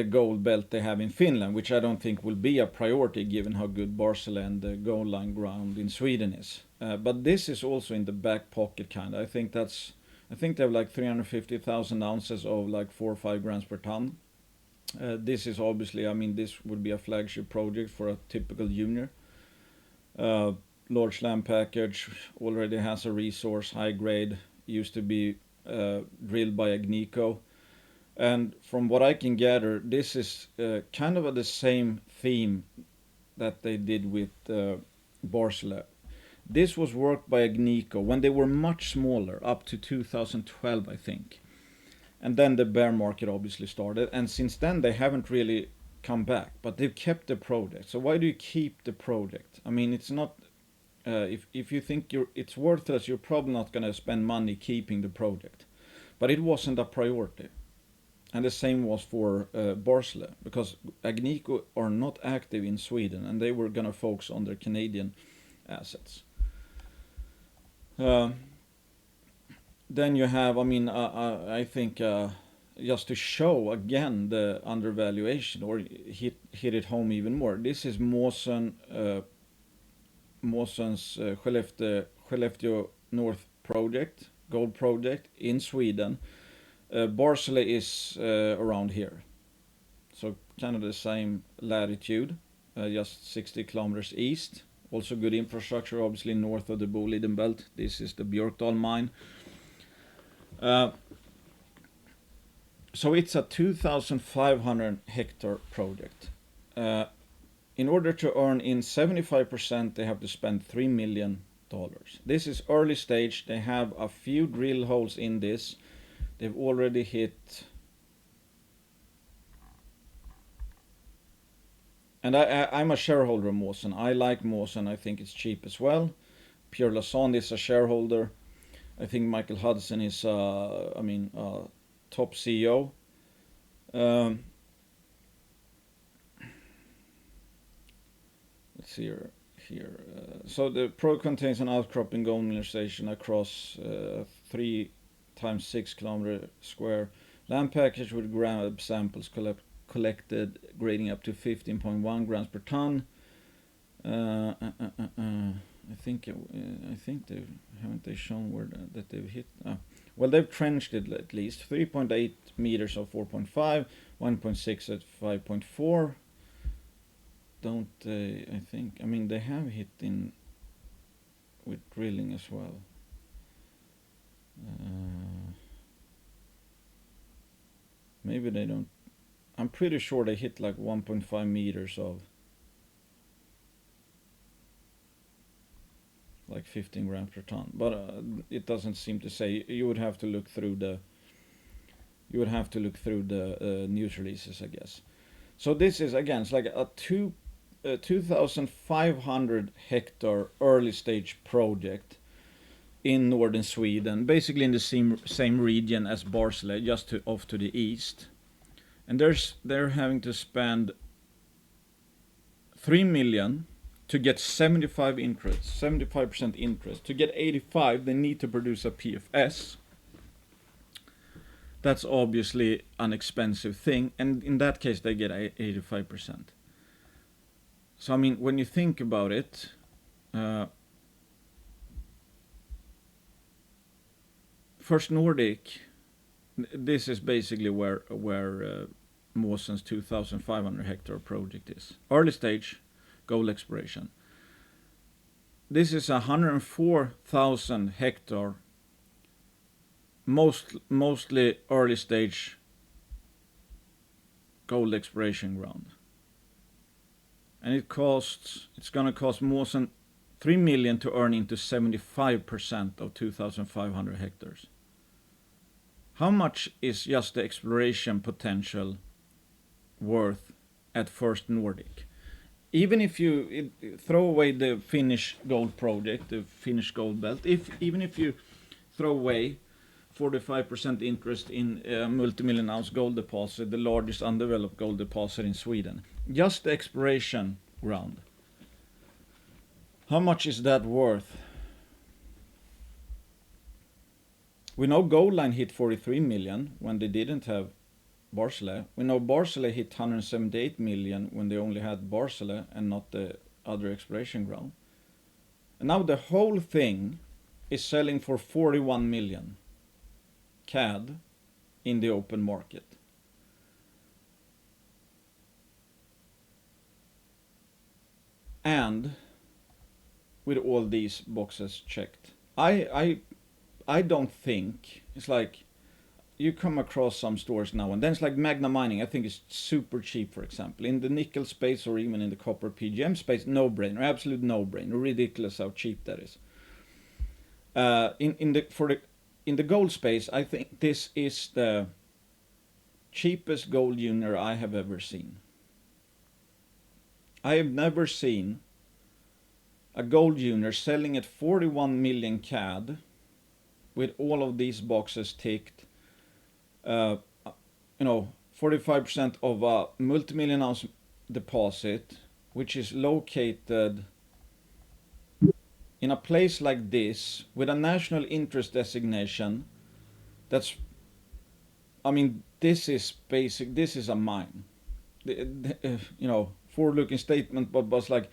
gold belt they have in Finland, which I don't think will be a priority given how good Barsele and the gold line ground in Sweden is. But this is also in the back pocket kind. I think they have like 350,000 ounces of like 4 or 5 grams per ton. This is obviously, this would be a flagship project for a typical junior. large land package, already has a resource, high grade, used to be drilled by Agnico. And from what I can gather, this is kind of the same theme that they did with Barsele. This was worked by Agnico when they were much smaller, up to 2012, I think. And then the bear market obviously started, and since then they haven't really come back, but they've kept the project. So why do you keep the project? I mean, it's not. If you think it's worthless, you're probably not going to spend money keeping the project. But it wasn't a priority. And the same was for Barsele, because Agnico are not active in Sweden, and they were going to focus on their Canadian assets. Then you have, I mean, I think just to show again the undervaluation, or hit it home even more. This is Mawson's Skellefteå North project, gold project in Sweden. Barsele is around here, so kind of the same latitude, just 60 kilometers east. Also good infrastructure, obviously north of the Boliden belt. This is the Björkdal mine. So it's a 2,500 hectare project. In order to earn in 75%, they have to spend $3 million. This is early stage. They have a few drill holes in this. They've already hit. And I'm a shareholder of Mawson. I like Mawson. I think it's cheap as well. Pierre Lassonde is a shareholder. I think Michael Hudson is, top CEO. Let's see here. So the project contains an outcropping gold mineralization across 3 times 6 kilometer square land package with grab samples collected grading up to 15.1 grams per ton. I think they shown where that they've hit. Well, they've trenched it at least 3.8 meters of 4.5, 1.6 at 5.4. Don't they? I think. I mean, they have hit in with drilling as well. Maybe they don't. I'm pretty sure they hit like 1.5 meters of like 15 grams per ton, but it doesn't seem to say. You would have to look through the news releases, I guess. So this is again, it's like a 2,500 hectare early stage project in northern Sweden, basically in the same region as Barsele, just off to the east. And they're having to spend $3 million to get 75% interest. To get 85, they need to produce a PFS. That's obviously an expensive thing, and in that case they get 85%. So I mean, when you think about it, First Nordic, this is basically where Mawson's 2,500 hectare project is. Early stage gold exploration. This is 104,000 hectare, mostly early stage gold exploration ground. And it's going to cost Mawson $3 million to earn into 75% of 2,500 hectares. How much is just the exploration potential worth at First Nordic? Even if you throw away the Finnish gold project, the Finnish gold belt, even if you throw away 45% interest in a multi-million ounce gold deposit, the largest undeveloped gold deposit in Sweden, just the exploration ground, how much is that worth? We know Goldline hit 43 million when they didn't have Barsele. We know Barsele hit 178 million when they only had Barsele and not the other exploration ground. And now the whole thing is selling for 41 million CAD in the open market. And with all these boxes checked. I don't think it's like you come across some stores now and then. It's like Magna Mining. I think it's super cheap, for example, in the nickel space or even in the copper PGM space. No brainer, absolute no brainer. Ridiculous how cheap that is. In the gold space, I think this is the cheapest gold junior I have ever seen. I have never seen a gold junior selling at 41 million CAD with all of these boxes ticked. 45% of a multi-million ounce deposit, which is located in a place like this with a national interest designation. This is basic. This is a mine. Forward-looking statement, but it's like,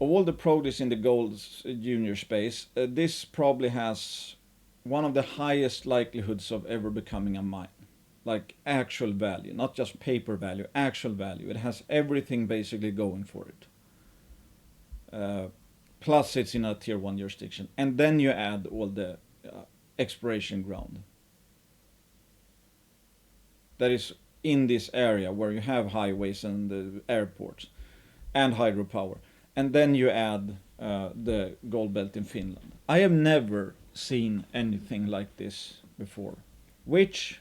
of all the produce in the gold junior space, this probably has one of the highest likelihoods of ever becoming a mine. Like actual value, not just paper value, actual value. It has everything basically going for it. Plus it's in a tier 1 jurisdiction. And then you add all the exploration ground that is in this area where you have highways and airports and hydropower. And then you add the gold belt in Finland. I have never seen anything like this before, which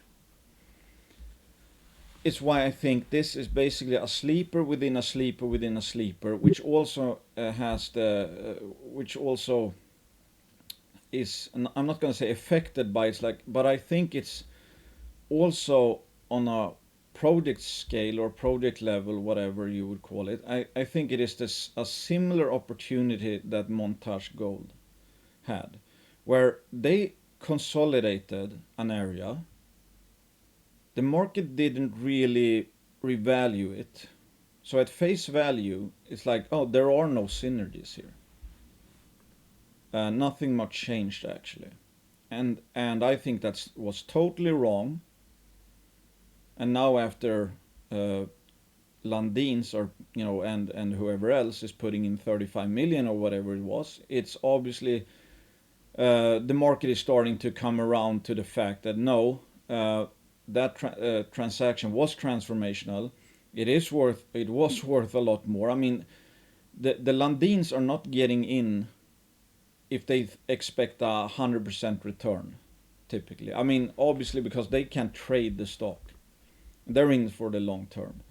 is why I think this is basically a sleeper within a sleeper within a sleeper, which also which also is, I'm not going to say affected by it's like, but I think it's also on a project scale or project level, whatever you would call it. I think it is a similar opportunity that Montage Gold had, where they consolidated an area. The market didn't really revalue it. So at face value, it's like, oh, there are no synergies here. Nothing much changed actually. And I think that was totally wrong. And now after Landins or and whoever else is putting in 35 million or whatever it was, it's obviously the market is starting to come around to the fact that no, that transaction was transformational. It was worth a lot more. I mean, the Landins are not getting in if they expect a 100% return, typically. I mean, obviously because they can't trade the stock. They're in for the long term.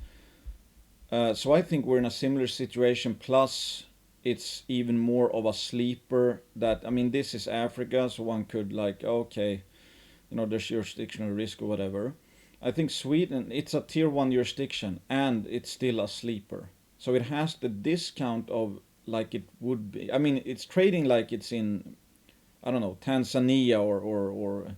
So I think we're in a similar situation, plus it's even more of a sleeper that, I mean, this is Africa, so one could like, okay, there's jurisdictional risk or whatever. I think Sweden, it's a tier 1 jurisdiction and it's still a sleeper. So it has the discount of like it would be. I mean, it's trading like it's in, I don't know, Tanzania or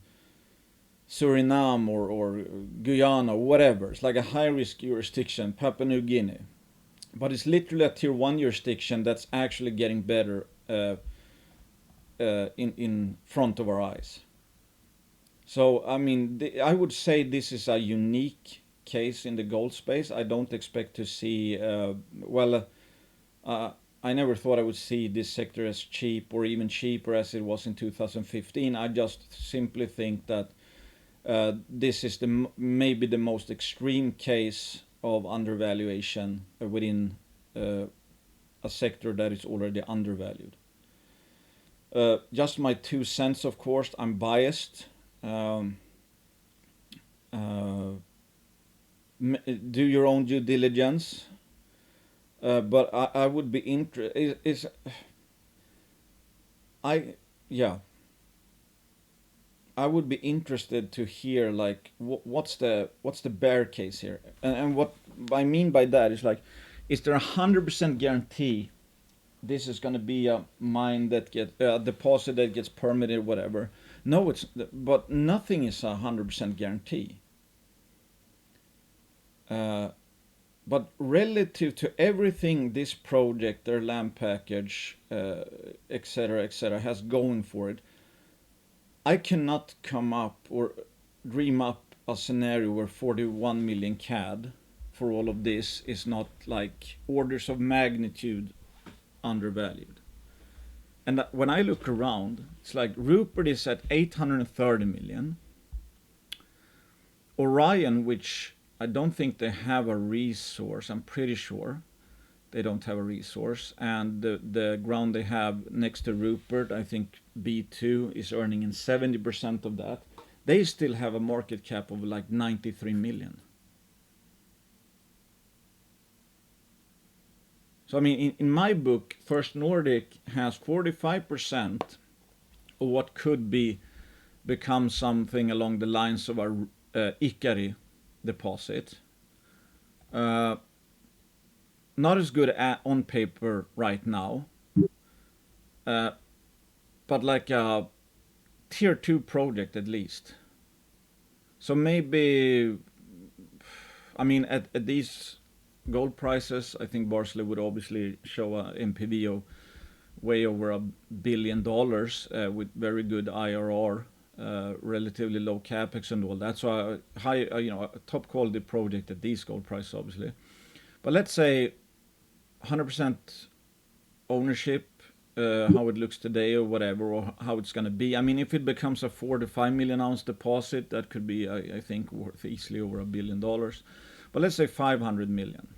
Suriname or Guyana or whatever. It's like a high risk jurisdiction, Papua New Guinea. But it's literally a tier 1 jurisdiction that's actually getting better in front of our eyes. So, I mean, I would say this is a unique case in the gold space. I don't expect to see, I never thought I would see this sector as cheap or even cheaper as it was in 2015. I just simply think that this is maybe the most extreme case of undervaluation within a sector that is already undervalued. Just my 2 cents, of course, I'm biased. Do your own due diligence. But I would be interested. I would be interested to hear like what's the bear case here, and what I mean by that is like, is there 100% guarantee this is going to be a mine that gets a deposit that gets permitted, whatever? No, but nothing is 100% guarantee. But relative to everything this project, their land package, etc., has going for it, I cannot come up or dream up a scenario where 41 million CAD for all of this is not like orders of magnitude undervalued. And when I look around, it's like Rupert is at 830 million. Orion, which I don't think they have a resource, I'm pretty sure they don't have a resource. And the ground they have next to Rupert, I think B2 is earning in 70% of that. They still have a market cap of like 93 million. So I mean, in my book, First Nordic has 45% of what could become something along the lines of a Ikari deposit. Not as good on paper right now, but like a tier 2 project at least. So maybe, I mean, at these gold prices, I think Barsley would obviously show a NPV of way over $1 billion with very good IRR, relatively low capex and all that. So a high, a top quality project at these gold prices, obviously. But let's say 100% ownership, how it looks today or whatever, or how it's going to be. I mean, if it becomes a 4 to 5 million ounce deposit, that could be, I think, worth easily over $1 billion. But let's say 500 million,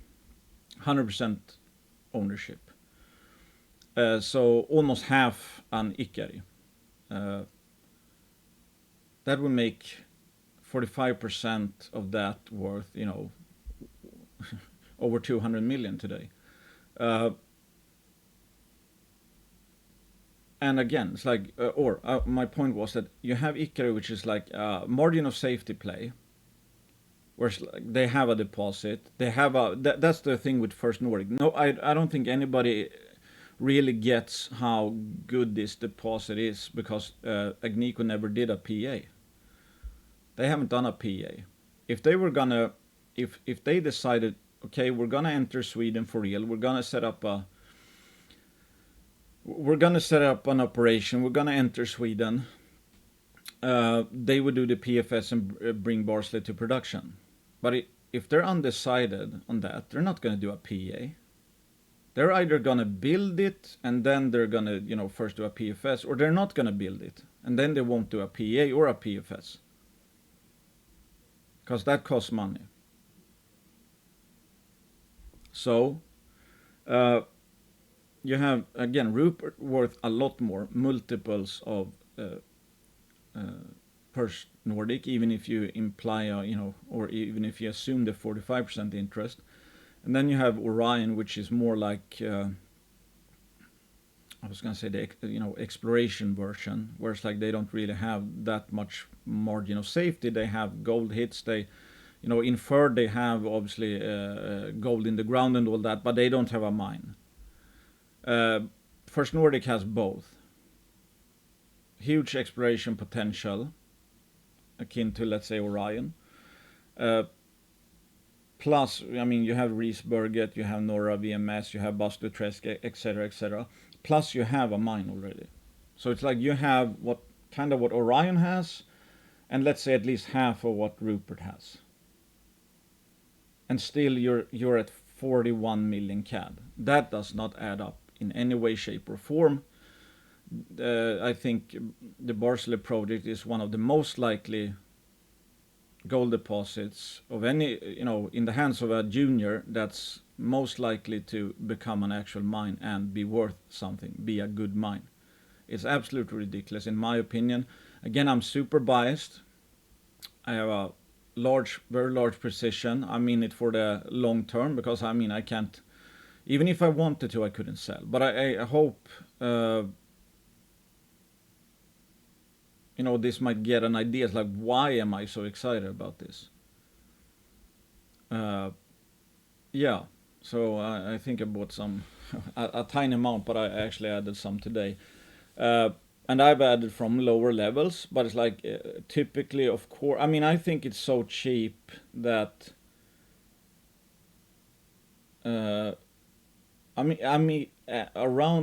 100% ownership. So almost half an Ikari. That would make 45% of that worth, over 200 million today. And again, it's like, my point was that you have Ikari, which is like a margin of safety play, where they have a deposit. They have that's the thing with First Nordic. No, I don't think anybody really gets how good this deposit is because Agnico never did a PA. They haven't done a PA. If they were gonna, if they decided, okay, we're gonna enter Sweden for real, we're gonna set up an operation, we're gonna enter Sweden, they would do the PFS and bring Barsley to production. But if they're undecided on that, they're not gonna do a PA. They're either gonna build it and then they're gonna, first do a PFS, or they're not gonna build it and then they won't do a PA or a PFS. Because that costs money. So, you have, again, Rupert worth a lot more, multiples of First Nordic, even if you imply, or even if you assume the 45% interest. And then you have Orion, which is more like, I was going to say the exploration version, where it's like they don't really have that much margin of safety. They have gold hits. They, inferred they have obviously gold in the ground and all that, but they don't have a mine. First Nordic has both. Huge exploration potential, akin to, let's say, Orion. Plus, I mean, you have Riesberget, you have Norra VMS, you have Bastuträsk, etc., etc. Plus, you have a mine already. So it's like you have what Orion has, and let's say at least half of what Rupert has. And still, you're at 41 million CAD. That does not add up in any way, shape, or form. I think the Barsley project is one of the most likely gold deposits of any, in the hands of a junior that's most likely to become an actual mine and be worth something, be a good mine. It's absolutely ridiculous in my opinion. Again, I'm super biased. I have a very large position. I mean it for the long term because I can't, even if I wanted to, I couldn't sell. But I hope, this might get an idea. It's like, why am I so excited about this? Yeah. So I think I bought some, a tiny amount, but I actually added some today. And I've added from lower levels, but it's like typically, of course, I think it's so cheap that, around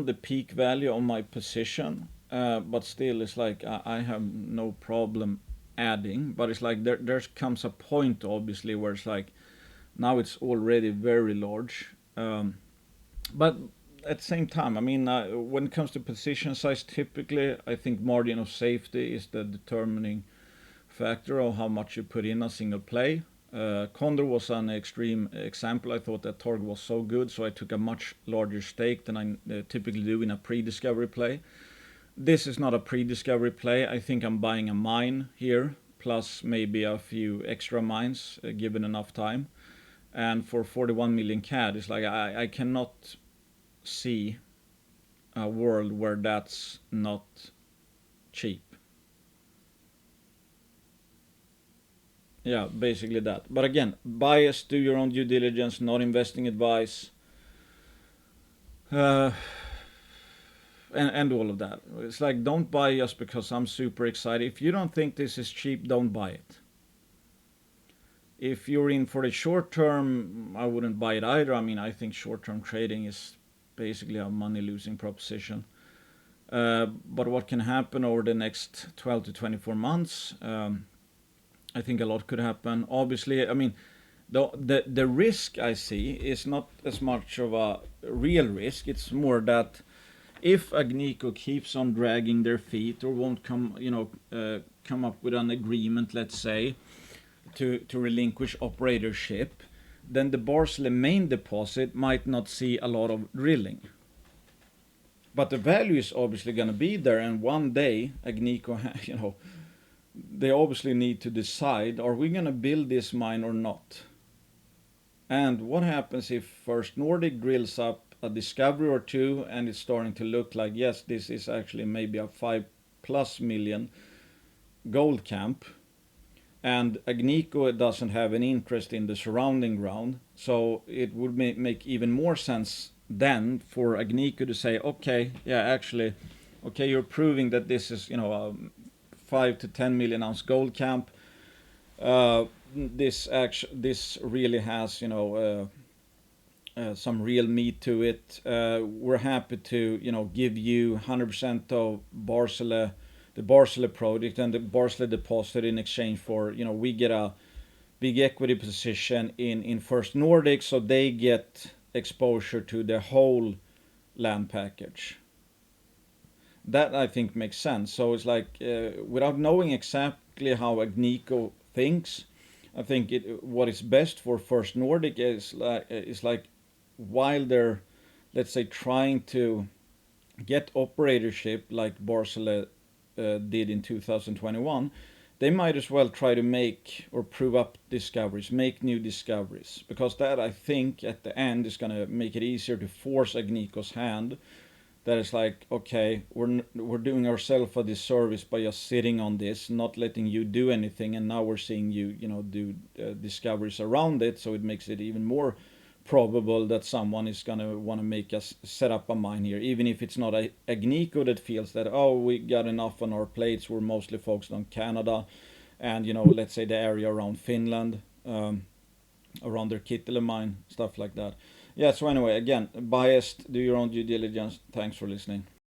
the peak value of my position, but still it's like I have no problem adding, but it's like there comes a point obviously where it's like now it's already very large, but at the same time, I mean, when it comes to position size, typically I think margin of safety is the determining factor of how much you put in a single play. Condor was an extreme example. I thought that target was so good, so I took a much larger stake than I typically do in a pre-discovery play. This is not a pre-discovery play. I think I'm buying a mine here, plus maybe a few extra mines given enough time. And for 41 million CAD, it's like I cannot see a world where that's not cheap. Yeah, basically that. But again, bias, do your own due diligence, not investing advice, uh, and all of that. It's like, don't buy just because I'm super excited. If you don't think this is cheap, don't buy it. If you're in for the short term, I wouldn't buy it either. I mean, I think short term trading is basically a money losing proposition. But what can happen over the next 12 to 24 months? I think a lot could happen. Obviously, I mean, the risk I see is not as much of a real risk. It's more that if Agnico keeps on dragging their feet or won't come up with an agreement, let's say, to relinquish operatorship, then the Barsele main deposit might not see a lot of drilling. But the value is obviously going to be there, and one day Agnico, they obviously need to decide: are we going to build this mine or not? And what happens if First Nordic drills up a discovery or two, and it's starting to look like, yes, this is actually maybe a 5+ million gold camp, and Agnico doesn't have an interest in the surrounding ground, so it would make even more sense then for Agnico to say, okay, yeah, actually, okay, you're proving that this is, a 5 to 10 million ounce gold camp. This really has, some real meat to it. We're happy to, give you 100% of Barsele, the Barsele project and the Barsele deposit in exchange for, we get a big equity position in First Nordic, so they get exposure to the whole land package. That I think makes sense. So it's like, without knowing exactly how Agnico thinks, I think what is best for First Nordic is like while they're, let's say, trying to get operatorship like Barsele did in 2021, they might as well try to make or prove up discoveries, make new discoveries, because that, I think, at the end is going to make it easier to force Agnico's hand. That is like, okay, we're doing ourselves a disservice by just sitting on this, not letting you do anything, and now we're seeing you, do discoveries around it, so it makes it even more probable that someone is going to want to make us set up a mine here, even if it's not Agnico that feels that, oh, we got enough on our plates, we're mostly focused on Canada and, let's say the area around Finland, around their Kittilä mine, stuff like that. Yeah, so anyway, again, biased, do your own due diligence. Thanks for listening.